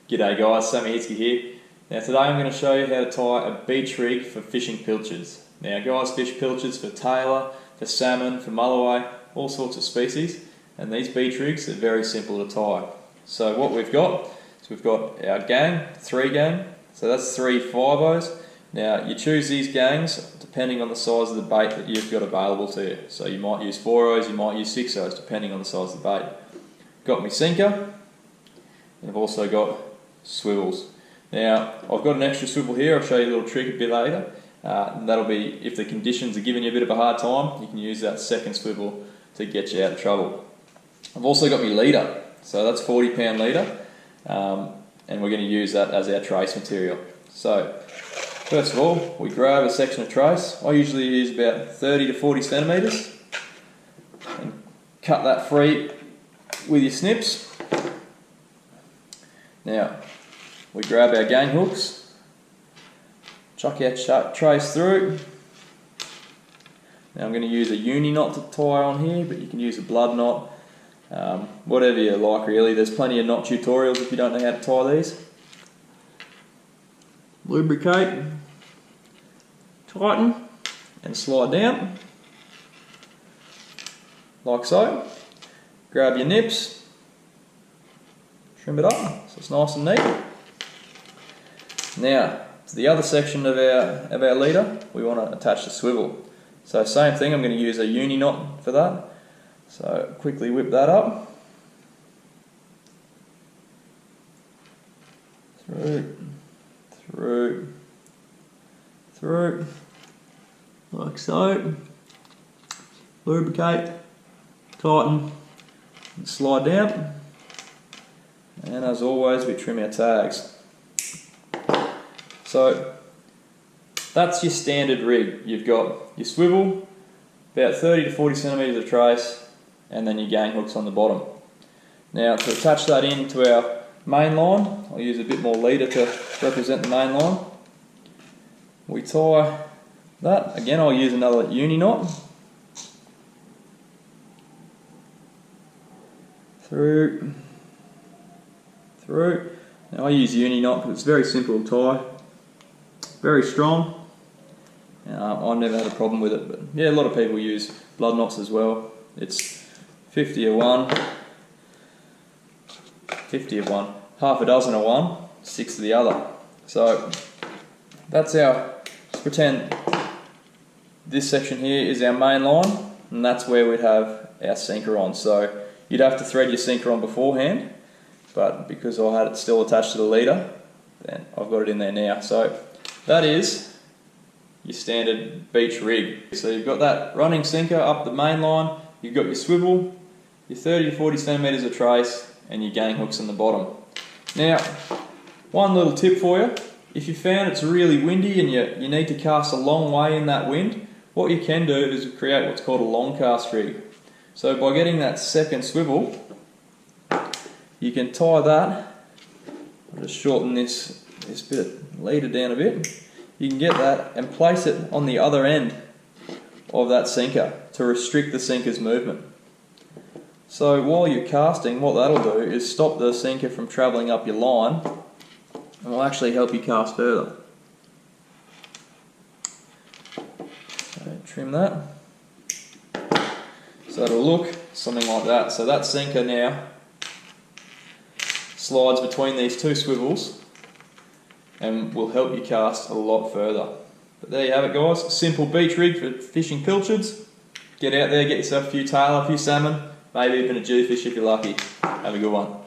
G'day guys, Sammy Hitzke here. Now today I'm going to show you how to tie a beach rig for fishing pilchards. Now guys fish pilchards for tailor, for salmon, for mulloway, all sorts of species, and these beach rigs are very simple to tie. So what we've got is we've got our gang, 3 gang, so that's 3 5-0s. Now you choose these gangs depending on the size of the bait that you've got available to you. So you might use 4-0s, you might use 6-0s depending on the size of the bait. Got my sinker, and I've also got swivels. Now I've got an extra swivel here, I'll show you a little trick a bit later. And that'll be if the conditions are giving you a bit of a hard time, you can use that second swivel to get you out of trouble. I've also got my leader, so that's 40-pound leader, and we're going to use that as our trace material. So first of all, we grab a section of trace. I usually use about 30 to 40 centimetres and cut that free with your snips. Now we grab our gang hooks, chuck our trace through. Now I'm going to use a uni knot to tie on here, but you can use a blood knot, whatever you like really. There's plenty of knot tutorials if you don't know how to tie these. Lubricate, tighten and slide down like so. Grab your nips, trim it up so it's nice and neat. Now to the other section of our leader, we want to attach the swivel. So same thing, I'm going to use a uni knot for that. So quickly whip that up, through, like so. Lubricate, tighten, and slide down. And as always, we trim our tags. So that's your standard rig. You've got your swivel, about 30 to 40 centimetres of trace, and then your gang hooks on the bottom. Now to attach that into our main line, I'll use a bit more leader to represent the main line. We tie that, again I'll use another uni knot, through. Now I use uni knot because it's very simple to tie, very strong. I've never had a problem with it, but yeah, a lot of people use blood knots as well. It's 50 of one, half a dozen of one, 6 of the other. So that's our, let's pretend this section here is our main line, and that's where we'd have our sinker on. So you'd have to thread your sinker on beforehand, but because I had it still attached to the leader, then I've got it in there now. So that is your standard beach rig. So you've got that running sinker up the main line, you've got your swivel, your 30 to 40 centimetres of trace, and your gang hooks on the bottom. Now, one little tip for you, if you found it's really windy and you need to cast a long way in that wind, what you can do is create what's called a long cast rig. So by getting that second swivel, you can tie that. I'll just shorten this bit of leader down a bit. You can get that and place it on the other end of that sinker to restrict the sinker's movement. So while you're casting, what that'll do is stop the sinker from travelling up your line and will actually help you cast further. So trim that. So it'll look something like that. So that sinker now slides between these 2 swivels and will help you cast a lot further. But there you have it guys, simple beach rig for fishing pilchards. Get out there, get yourself a few tailor, a few salmon, maybe even a jewfish if you're lucky. Have a good one.